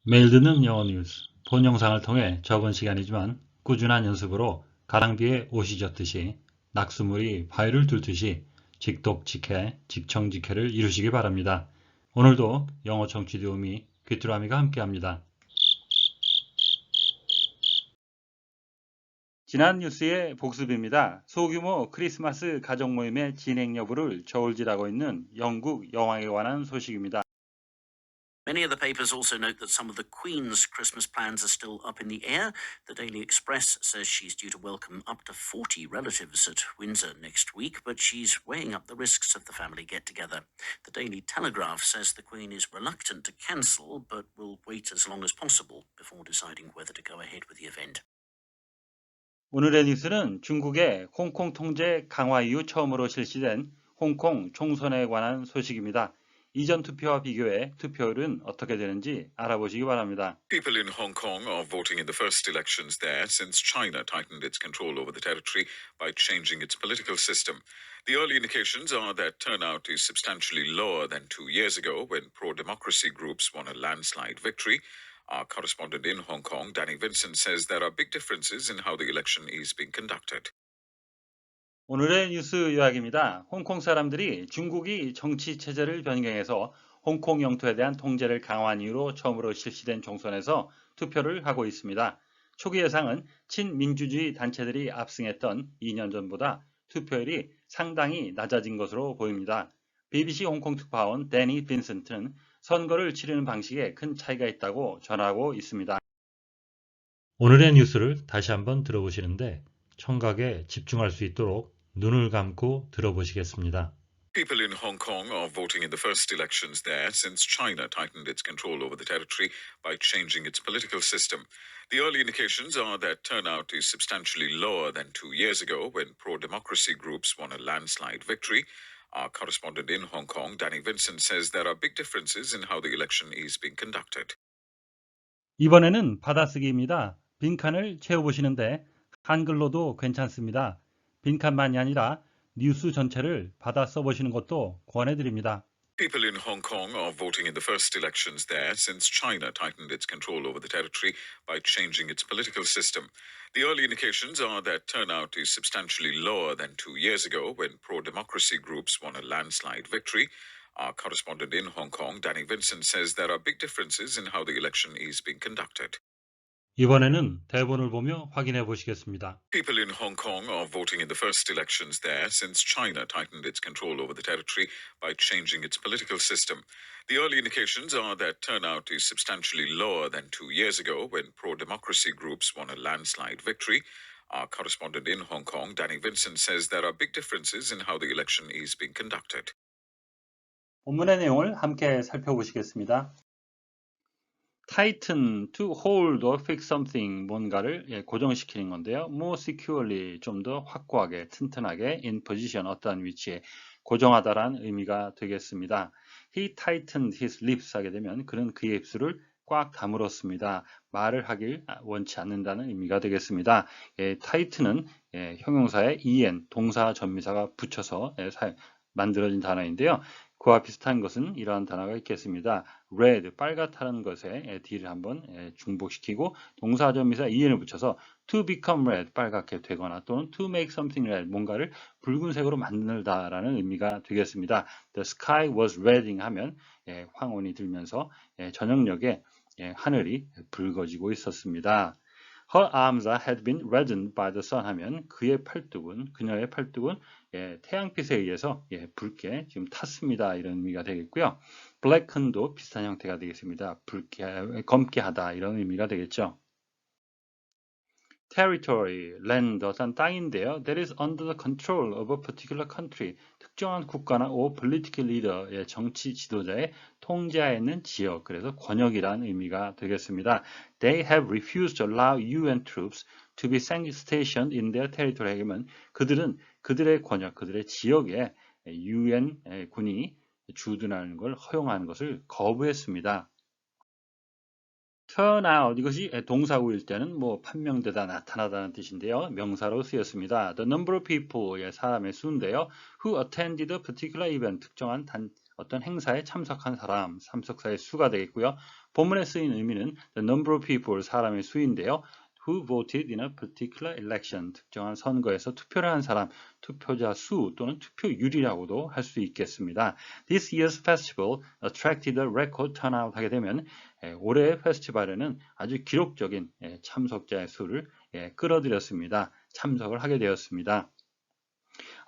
매일 듣는 영어 뉴스, 본 영상을 통해 적은 시간이지만 꾸준한 연습으로 가랑비에 옷이 젖듯이 낙수물이 바위를 뚫듯이 직독직해, 직청직해를 이루시기 바랍니다. 오늘도 영어 청취 도우미 귀뚜라미가 함께합니다. 지난 뉴스의 복습입니다. 소규모 크리스마스 가족 모임의 진행 여부를 저울질하고 있는 영국 여왕에 관한 소식입니다. Many of the papers also note that some of the Queen's Christmas plans are still up in the air. The Daily Express says she's due to welcome up to 40 relatives at Windsor next week, but she's weighing up the risks of the family get-together. The Daily Telegraph says the Queen is reluctant to cancel, but will wait as long as possible before deciding whether to go ahead with the event. 오늘의 뉴스는 중국의 홍콩 통제 강화 이후 처음으로 실시된 홍콩 총선에 관한 소식입니다. 이전 투표와 비교해 투표율은 어떻게 되는지 알아보시기 바랍니다. People in Hong Kong are voting in the first elections there since China tightened its control over the territory by changing its political system. The early indications are that turnout is substantially lower than 2 years ago when pro-democracy groups won a landslide victory. Our correspondent in Hong Kong, Danny Vincent, says there are big differences in how the election is being conducted. 오늘의 뉴스 요약입니다. 홍콩 사람들이 중국이 정치 체제를 변경해서 홍콩 영토에 대한 통제를 강화한 이후로 처음으로 실시된 총선에서 투표를 하고 있습니다. 초기 예상은 친민주주의 단체들이 압승했던 2년 전보다 투표율이 상당히 낮아진 것으로 보입니다. BBC 홍콩 특파원 데니 빈센트는 선거를 치르는 방식에 큰 차이가 있다고 전하고 있습니다. 오늘의 뉴스를 다시 한번 들어보시는데 청각에 집중할 수 있도록 눈을 감고 들어보시겠습니다. People in Hong Kong are voting in the first elections there since China tightened its control over the territory by changing its political system. The early indications are that turnout is substantially lower than 2 years ago when pro-democracy groups won a landslide victory. Our correspondent in Hong Kong, Danny Vincent, says there are big differences in how the election is being conducted. 이번에는 받아쓰기입니다. 빈칸을 채워보시는데 한글로도 괜찮습니다. 빈칸만이 아니라 뉴스 전체를 받아 써보시는 것도 권해드립니다. People in Hong Kong are voting in the first elections there since China tightened its control over the territory by changing its political system. The early indications are that turnout is substantially lower than 2 years ago when pro-democracy groups won a landslide victory. Our correspondent in Hong Kong, Danny Vincent, says there are big differences in how the election is being conducted. 이번에는 대본을 보며 확인해 보시겠습니다. People in Hong Kong are voting in the first elections there since China tightened its control over the territory by changing its political system. The early indications are that turnout is substantially lower than 2 years ago when pro-democracy groups won a landslide victory. Our correspondent in Hong Kong, Danny Vincent, says there are big differences in how the election is being conducted. 본문의 내용을 함께 살펴보시겠습니다. tighten, to hold or fix something, 뭔가를 고정시키는 건데요. more securely, 좀 더 확고하게, 튼튼하게, in position, 어떠한 위치에 고정하다라는 의미가 되겠습니다. He tightened his lips 하게 되면 그는 그의 입술을 꽉 다물었습니다. 말을 하길 원치 않는다는 의미가 되겠습니다. tight는 형용사에 en, 동사 전미사가 붙여서 만들어진 단어인데요. 그와 비슷한 것은 이러한 단어가 있겠습니다. red, 빨갛다는 것에 D를 한번 중복시키고 동사전미사 en을 붙여서 to become red, 빨갛게 되거나 또는 to make something red, 뭔가를 붉은색으로 만들다라는 의미가 되겠습니다. The sky was redding 하면 황혼이 들면서 저녁녘에 하늘이 붉어지고 있었습니다. Her arms had been reddened by the sun 하면 그녀의 팔뚝은 태양빛에 의해서 붉게 지금 탔습니다. 이런 의미가 되겠고요. blackened도 비슷한 형태가 되겠습니다. 검게 하다 이런 의미가 되겠죠. territory, land, 어떤 땅인데요. that is under the control of a particular country, 특정한 국가나 or political leader, 정치 지도자의 통제하에 있는 지역, 그래서 권역이라는 의미가 되겠습니다. They have refused to allow UN troops to be stationed in their territory 하면 그들은 그들의 권역, 그들의 지역에 UN 군이 주둔하는 걸 허용하는 것을 거부했습니다. turn out, 이것이 동사구일 때는 판명되다, 나타나다는 뜻인데요. 명사로 쓰였습니다. The number of people, 사람의 수인데요. Who attended a particular event, 특정한 어떤 행사에 참석한 사람, 참석사의 수가 되겠고요. 본문에 쓰인 의미는 the number of people, 사람의 수인데요. who voted in a particular election, 특정한 선거에서 투표를 한 사람, 투표자 수 또는 투표율이라고도 할 수 있겠습니다. This year's festival attracted a record turnout 하게 되면 올해의 페스티벌에는 아주 기록적인 참석자의 수를 끌어들였습니다. 참석을 하게 되었습니다.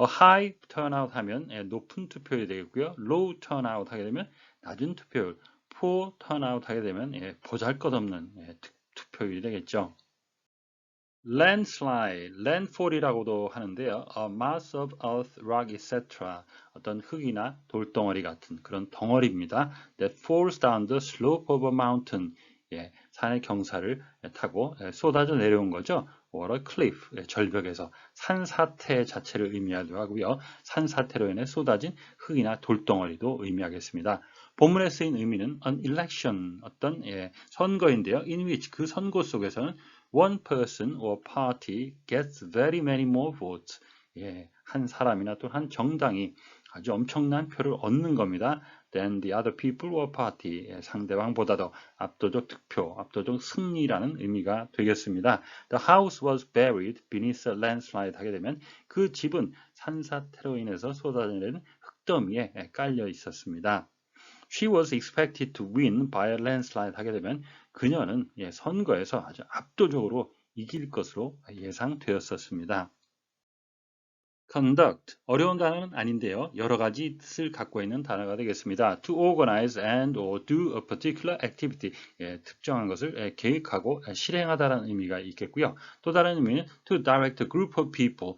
high turnout 하면 높은 투표율이 되겠고요. low turnout 하게 되면 낮은 투표율, poor turnout 하게 되면 보잘것없는 투표율이 되겠죠. landslide, landfall이라고도 하는데요. A mass of earth, rock, etc. 어떤 흙이나 돌덩어리 같은 그런 덩어리입니다. That falls down the slope of a mountain. 산의 경사를 타고 쏟아져 내려온 거죠. or a cliff, 절벽에서 산사태 자체를 의미하기도 하고요. 산사태로 인해 쏟아진 흙이나 돌덩어리도 의미하겠습니다. 본문에 쓰인 의미는 an election, 어떤 선거인데요. in which, 그 선거 속에서는 one person or party gets very many more votes. 한 사람이나 또 한 정당이 아주 엄청난 표를 얻는 겁니다. than the other people or party. 상대방보다 더 압도적 득표, 압도적 승리라는 의미가 되겠습니다. The house was buried beneath a landslide 하게 되면 그 집은 산사태로 인해서 쏟아지는 흙더미에 깔려 있었습니다. She was expected to win by a landslide 하게 되면 그녀는 선거에서 아주 압도적으로 이길 것으로 예상되었었습니다. conduct, 어려운 단어는 아닌데요. 여러 가지 뜻을 갖고 있는 단어가 되겠습니다. to organize and or do a particular activity, 특정한 것을 계획하고 실행하다라는 의미가 있겠고요. 또 다른 의미는 to direct a group of people,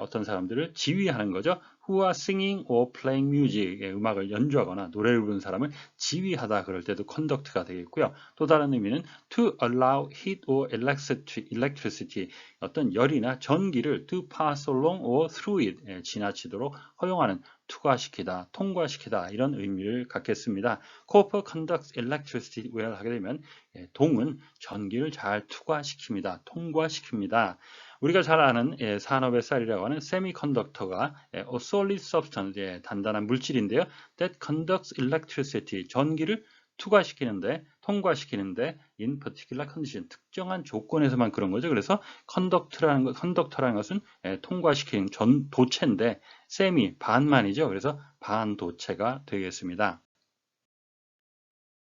어떤 사람들을 지휘하는 거죠. who are singing or playing music, 음악을 연주하거나 노래를 부르는 사람을 지휘하다 그럴 때도 conduct가 되겠고요. 또 다른 의미는 to allow heat or electricity, 어떤 열이나 전기를 to pass along or through it, 지나치도록 허용하는, 투과시키다, 통과시키다 이런 의미를 갖겠습니다. Copper conducts electricity well 하게 되면 동은 전기를 잘 투과시킵니다. 통과시킵니다. 우리가 잘 아는 산업의 쌀이라고 하는 세미컨덕터가 a solid substance, 단단한 물질인데요. That conducts electricity, 전기를 투과시키는데, 통과시키는데 in particular condition, 특정한 조건에서만 그런 거죠. 그래서 컨덕터라는 것은 통과시키는 도체인데 세미, 반만이죠. 그래서 반도체가 되겠습니다.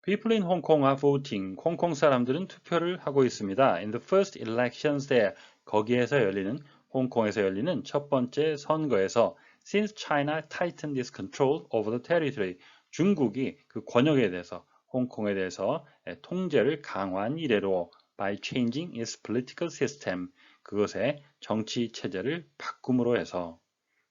People in Hong Kong are voting. 홍콩 사람들은 투표를 하고 있습니다. In the first elections there, 거기에서 열리는, 홍콩에서 열리는 첫 번째 선거에서 since China tightened its control over the territory, 중국이 그 권역에 대해서, 홍콩에 대해서 통제를 강화한 이래로 by changing its political system, 그것의 정치 체제를 바꿈으로 해서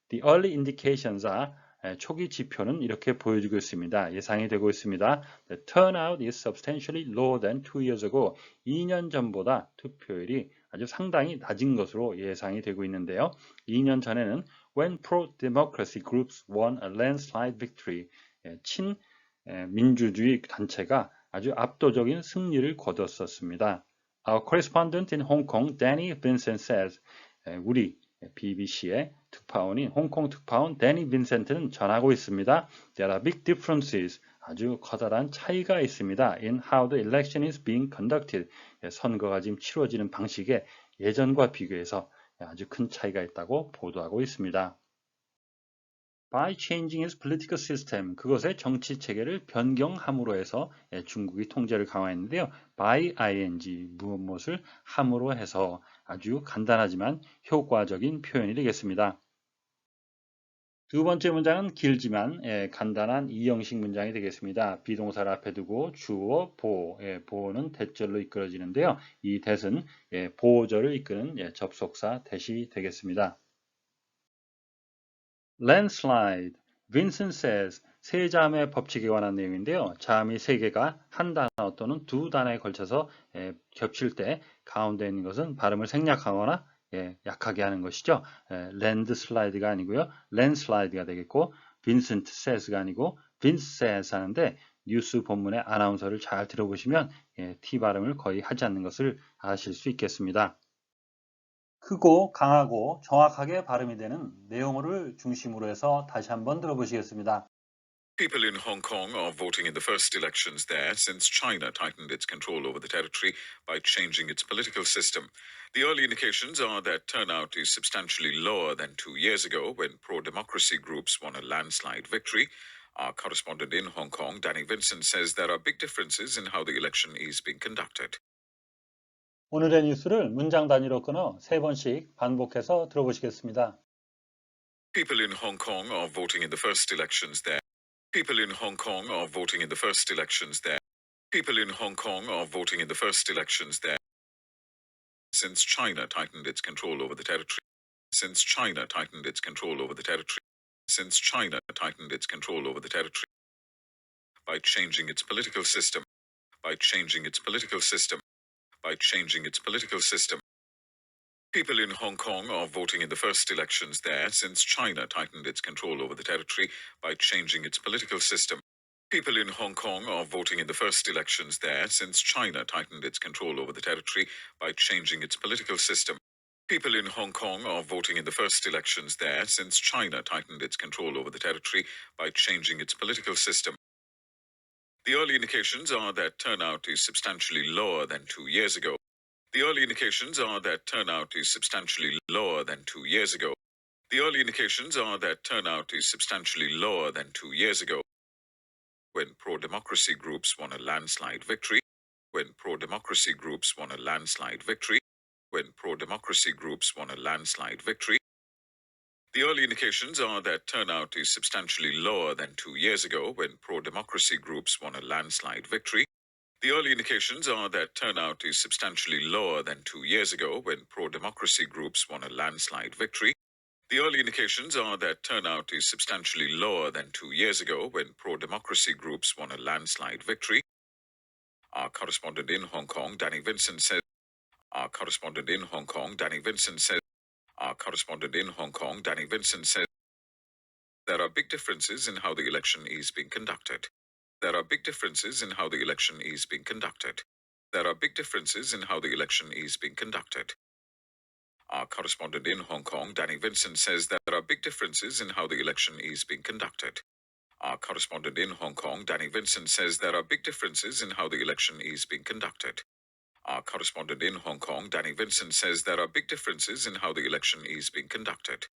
the early indications are, 초기 지표는 이렇게 보여주고 있습니다. 예상이 되고 있습니다. The turnout is substantially lower than 2 years ago. 2년 전보다 투표율이 아주 상당히 낮은 것으로 예상이 되고 있는데요. 2년 전에는 when pro-democracy groups won a landslide victory, 친민주주의 단체가 아주 압도적인 승리를 거뒀었습니다. Our correspondent in Hong Kong, Danny Vincent says, 우리 BBC의 특파원인 홍콩 특파원 데니 빈센트는 전하고 있습니다. There are big differences. 아주 커다란 차이가 있습니다. In how the election is being conducted. 선거가 지금 치러지는 방식에 예전과 비교해서 아주 큰 차이가 있다고 보도하고 있습니다. By changing its political system, 그것의 정치 체계를 변경함으로 해서 중국이 통제를 강화했는데요. By ing, 무엇을 함으로 해서, 아주 간단하지만 효과적인 표현이 되겠습니다. 두 번째 문장은 길지만 간단한 이형식 문장이 되겠습니다. 비동사를 앞에 두고 주어, 보호, 보호는 대절로 이끌어지는데요. 이 that은 보호절을 이끄는 접속사 that이 되겠습니다. landslide, Vincent says, 세 자음의 법칙에 관한 내용인데요. 자음이 세 개가 한 단어 또는 두 단어에 걸쳐서 겹칠 때 가운데 있는 것은 발음을 생략하거나 약하게 하는 것이죠. landslide가 아니고요. landslide가 되겠고, Vincent says가 아니고 Vince says 하는데 뉴스 본문의 아나운서를 잘 들어보시면 T 발음을 거의 하지 않는 것을 아실 수 있겠습니다. 크고 강하고 정확하게 발음이 되는 내용어를 중심으로 해서 다시 한번 들어보시겠습니다. People in Hong Kong are voting in the first elections there since China tightened its control over the territory by changing its political system. The early indications are that turnout is substantially lower than 2 years ago when pro-democracy groups won a landslide victory. Our correspondent in Hong Kong, Danny Vincent, says there are big differences in how the election is being conducted. 오늘의 뉴스를 문장 단위로 끊어 3번씩 반복해서 들어보시겠습니다. People in Hong Kong are voting in the first elections there. People in Hong Kong are voting in the first elections there. People in Hong Kong are voting in the first elections there since China tightened its control over the territory. Since China tightened its control over the territory. Since China tightened its control over the territory by changing its political system. By changing its political system. By changing its political system. People in Hong Kong are voting in the first elections there since China tightened its control over the territory by changing its political system. People in Hong Kong are voting in the first elections there since China tightened its control over the territory by changing its political system. People in Hong Kong are voting in the first elections there since China tightened its control over the territory by changing its political system. The early indications are that turnout is substantially lower than 2 years ago. The early indications are that turnout is substantially lower than 2 years ago. The early indications are that turnout is substantially lower than 2 years ago when pro-democracy groups won a landslide victory. When pro-democracy groups won a landslide victory. When pro-democracy groups won a landslide victory. The early indications are that turnout is substantially lower than 2 years ago when pro-democracy groups won a landslide victory. The early indications are that turnout is substantially lower than 2 years ago when pro-democracy groups won a landslide victory. The early indications are that turnout is substantially lower than 2 years ago when pro-democracy groups won a landslide victory. Our correspondent in Hong Kong, Danny Vincent, says. Our correspondent in Hong Kong, Danny Vincent, says. Our correspondent in Hong Kong, Danny Vincent, says there are big differences in how the election is being conducted. There are big differences in how the election is being conducted. There are big differences in how the election is being conducted. Our correspondent in Hong Kong, Danny Vincent, says there are big differences in how the election is being conducted. Our correspondent in Hong Kong, Danny Vincent, says there are big differences in how the election is being conducted. Our correspondent in Hong Kong, Danny Vincent, says there are big differences in how the election is being conducted.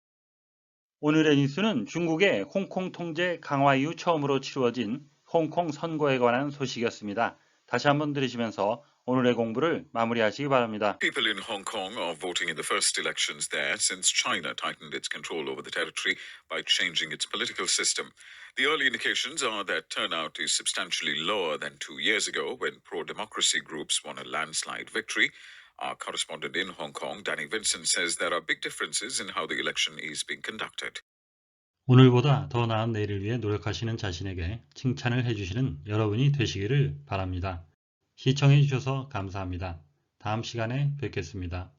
오늘의 뉴스는 중국의 홍콩 통제 강화 이후 처음으로 치루어진 홍콩 선거에 관한 소식이었습니다. 다시 한번 들으시면서 오늘의 공부를 마무리하시기 바랍니다. People in Hong Kong are voting in the first elections there since China tightened its control over the territory by changing its political system. The early indications are that turnout is substantially lower than 2 years ago when pro-democracy groups won a landslide victory. Our correspondent in Hong Kong, Danny Vincent, says there are big differences in how the election is being conducted. 오늘보다 더 나은 내일을 위해 노력하시는 자신에게 칭찬을 해주시는 여러분이 되시기를 바랍니다. 시청해 주셔서 감사합니다. 다음 시간에 뵙겠습니다.